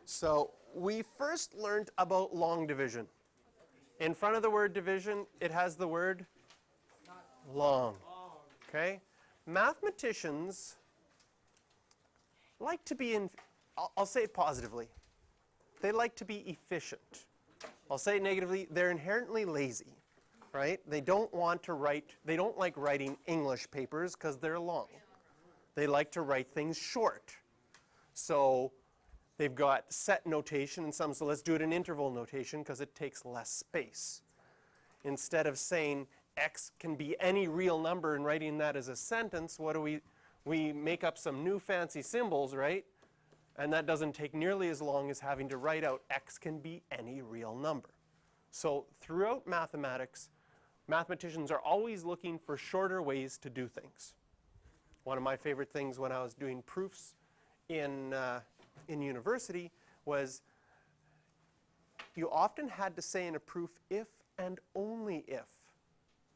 So we first learned about long division. In front of the word division, it has the word long. Okay? Mathematicians like to be I'll say it positively. They like to be efficient. I'll say it negatively, they're inherently lazy, right? They don't want to write, they don't like writing English papers because they're long. They like to write things short. So they've got set notation and some, so let's do it in interval notation because it takes less space. Instead of saying x can be any real number and writing that as a sentence, what do we make up some new fancy symbols, right? And that doesn't take nearly as long as having to write out x can be any real number. So throughout mathematics, mathematicians are always looking for shorter ways to do things. One of my favorite things when I was doing proofs in university was you often had to say in a proof if and only if.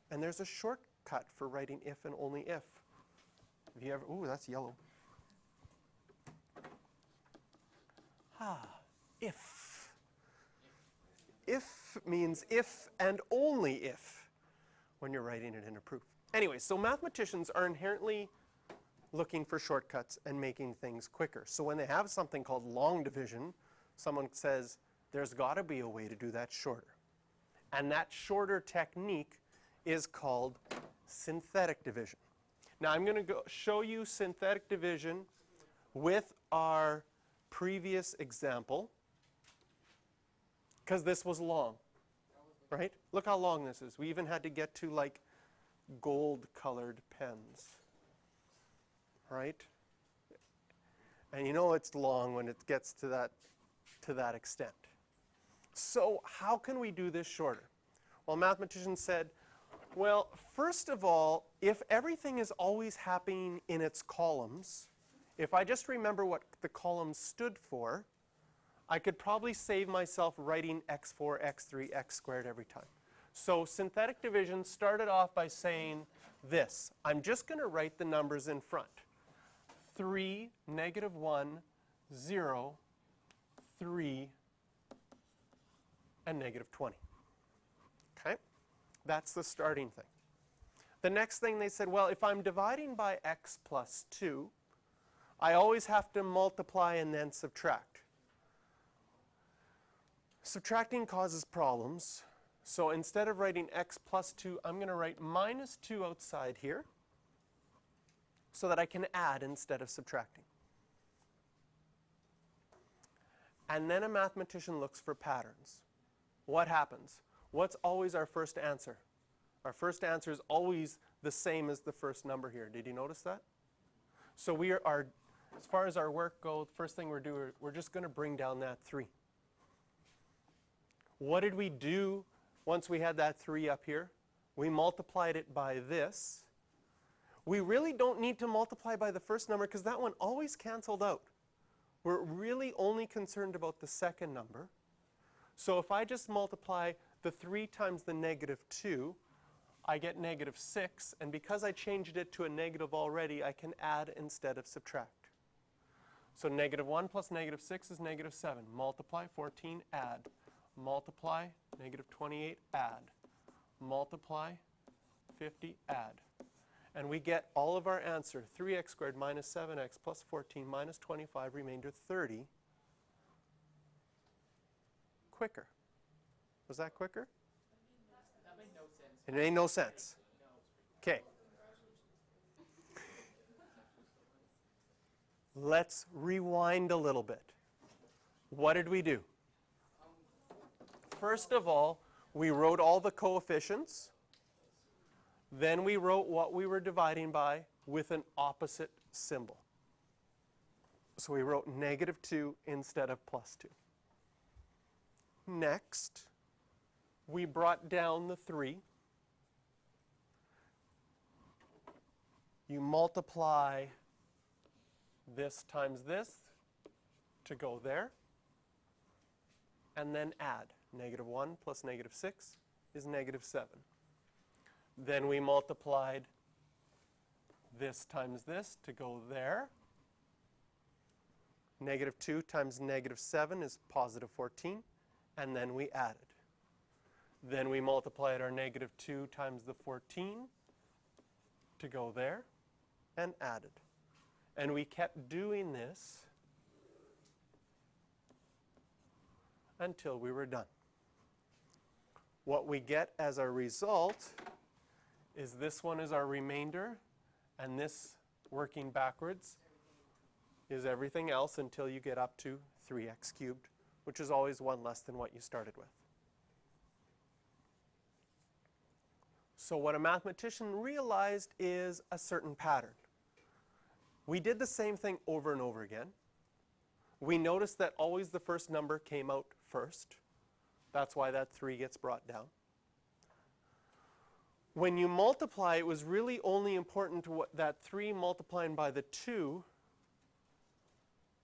And there's a shortcut for writing if and only if. Have you ever, ooh, that's yellow. If. If means if and only if when you're writing it in a proof. Anyway, so mathematicians are inherently looking for shortcuts and making things quicker. So when they have something called long division, someone says, there's got to be a way to do that shorter. And that shorter technique is called synthetic division. Now I'm going to show you synthetic division with our previous example, because this was long, right? Look how long this is. We even had to get to like gold-colored pens, right? And you know it's long when it gets to that extent. So how can we do this shorter? Well, mathematicians said, well, first of all, if everything is always happening in its columns, if I just remember what the columns stood for, I could probably save myself writing x4, x3, x squared every time. So synthetic division started off by saying this. I'm just going to write the numbers in front. 3, -1, 0, 3, and -20. Okay? That's the starting thing. The next thing they said, well, if I'm dividing by x plus 2, I always have to multiply and then subtract. Subtracting causes problems. So instead of writing x plus 2, I'm going to write -2 outside here so that I can add instead of subtracting. And then a mathematician looks for patterns. What happens? What's always our first answer? Our first answer is always the same as the first number here. Did you notice that? So we are, as far as our work goes, first thing we're just going to bring down that 3. What did we do once we had that 3 up here? We multiplied it by this. We really don't need to multiply by the first number because that one always canceled out. We're really only concerned about the second number. So if I just multiply the 3 times the -2, I get -6. And because I changed it to a negative already, I can add instead of subtract. So -1 plus -6 is -7. Multiply 14, add. Multiply -28, add. Multiply 50, add. And we get all of our answer, 3x squared minus 7x plus 14 minus 25, remainder 30, quicker. Was that quicker? That made no sense. It made no sense. Okay. Let's rewind a little bit. What did we do? First of all, we wrote all the coefficients. Then we wrote what we were dividing by with an opposite symbol. So we wrote -2 instead of +2. Next, we brought down the 3. You multiply this times this to go there, and then add. -1 plus -6 is -7. Then we multiplied this times this to go there. Negative 2 times negative 7 is positive 14, and then we added. Then we multiplied our negative 2 times the 14 to go there, and added. And we kept doing this until we were done. What we get as a result is this one is our remainder, and this, working backwards, is everything else until you get up to 3x cubed, which is always one less than what you started with. So what a mathematician realized is a certain pattern. We did the same thing over and over again. We noticed that always the first number came out first. That's why that 3 gets brought down. When you multiply, it was really only important to that 3 multiplying by the 2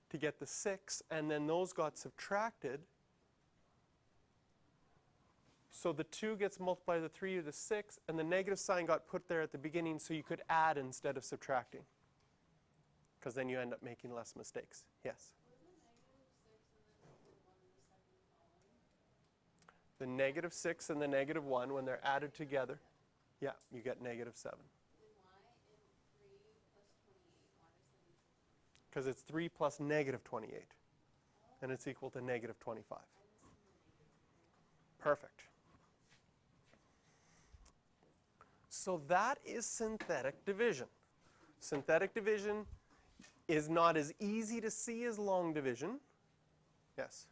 to get the 6, and then those got subtracted. So the 2 gets multiplied by the 3 to the 6, and the negative sign got put there at the beginning so you could add instead of subtracting. Because then you end up making less mistakes. Yes? The negative 6 and the negative 1, when they're added together, yeah, you get negative 7. Because it's 3 plus negative 28, and it's equal to negative 25. Perfect. So that is synthetic division. Synthetic division is not as easy to see as long division. Yes?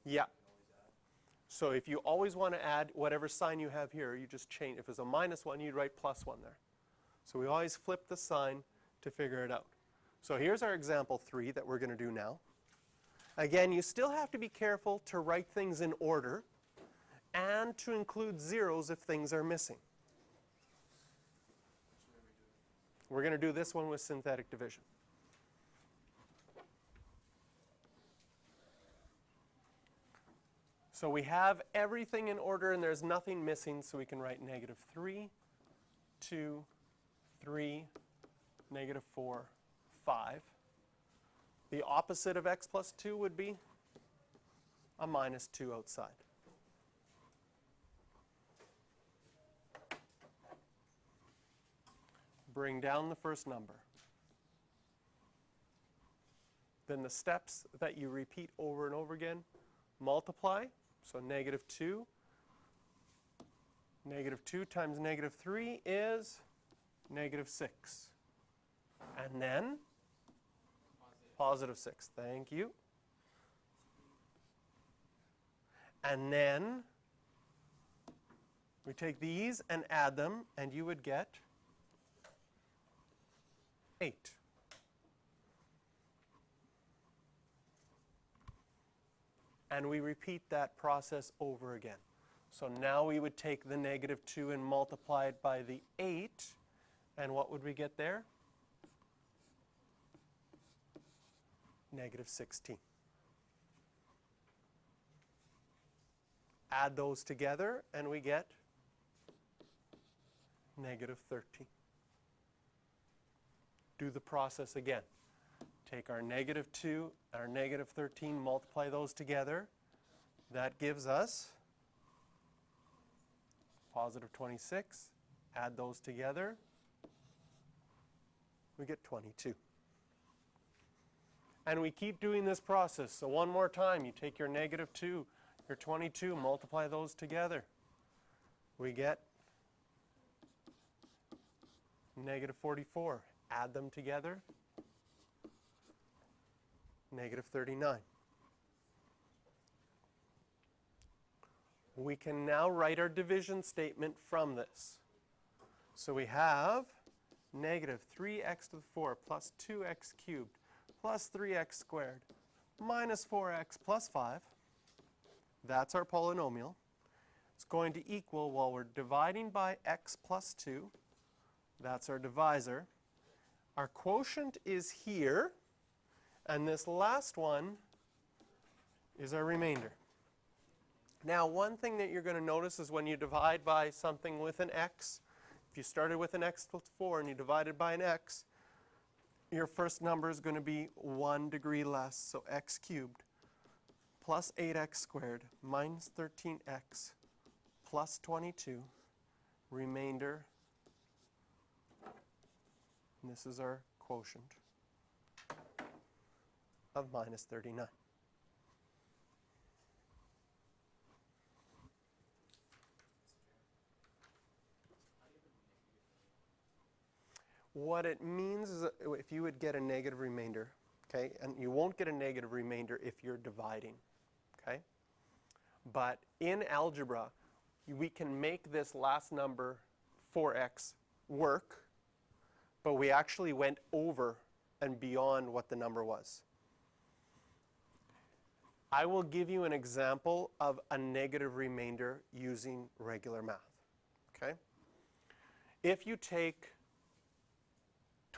Yeah. So if you always want to add whatever sign you have here, you just change. If it's a -1, you'd write +1 there. So we always flip the sign to figure it out. So here's our example 3 that we're going to do now. Again, you still have to be careful to write things in order and to include zeros if things are missing. We're going to do this one with synthetic division. So we have everything in order and there's nothing missing, so we can write -3, 2, 3, -4, 5. The opposite of x plus 2 would be a -2 outside. Bring down the first number. Then the steps that you repeat over and over again, multiply. So -2. -2 times -3 is -6. And then +6. Thank you. And then we take these and add them, and you would get 8. And we repeat that process over again. So now we would take the -2 and multiply it by the 8. And what would we get there? -16. Add those together and we get -13. Do the process again. Take our -2 and our -13, multiply those together. That gives us +26. Add those together. We get 22. And we keep doing this process. So one more time, you take your -2, your 22, multiply those together. We get -44. Add them together. -39. We can now write our division statement from this. So we have -3x to the 4 plus 2x cubed plus 3x squared minus 4x plus 5. That's our polynomial. It's going to equal, well, we're dividing by x plus 2. That's our divisor. Our quotient is here. And this last one is our remainder. Now, one thing that you're going to notice is when you divide by something with an x, if you started with an x plus 4 and you divided by an x, your first number is going to be 1 degree less, so x cubed plus 8x squared minus 13x plus 22, remainder, and this is our quotient, of minus 39. What it means is that if you would get a negative remainder, okay, and you won't get a negative remainder if you're dividing, okay? But in algebra, we can make this last number, 4x, work, but we actually went over and beyond what the number was. I will give you an example of a negative remainder using regular math, okay? If you take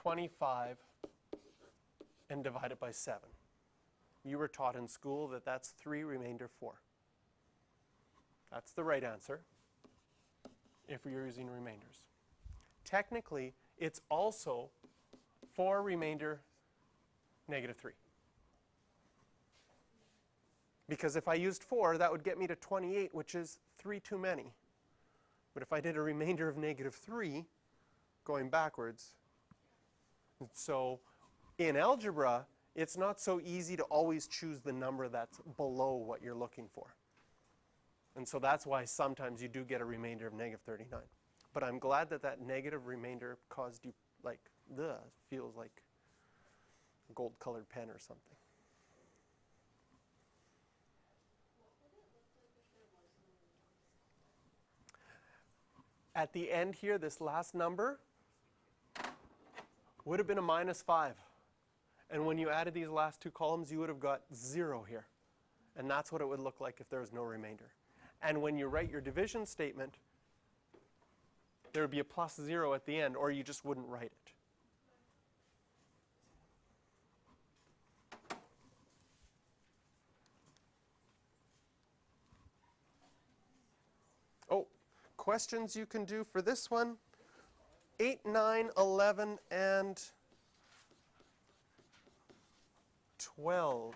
25 and divide it by 7. You were taught in school that that's 3 remainder 4. That's the right answer if you're using remainders. Technically, it's also 4 remainder negative 3. Because if I used 4, that would get me to 28, which is 3 too many. But if I did a remainder of negative 3, going backwards, so in algebra, it's not so easy to always choose the number that's below what you're looking for. And so that's why sometimes you do get a remainder of negative 39. But I'm glad that that negative remainder caused you, like, feels like a gold-colored pen or something. At the end here, this last number would have been a minus 5. And when you added these last two columns, you would have got 0 here. And that's what it would look like if there was no remainder. And when you write your division statement, there would be a plus 0 at the end, or you just wouldn't write it. Oh, questions you can do for this one. 8, 9, 11, and 12.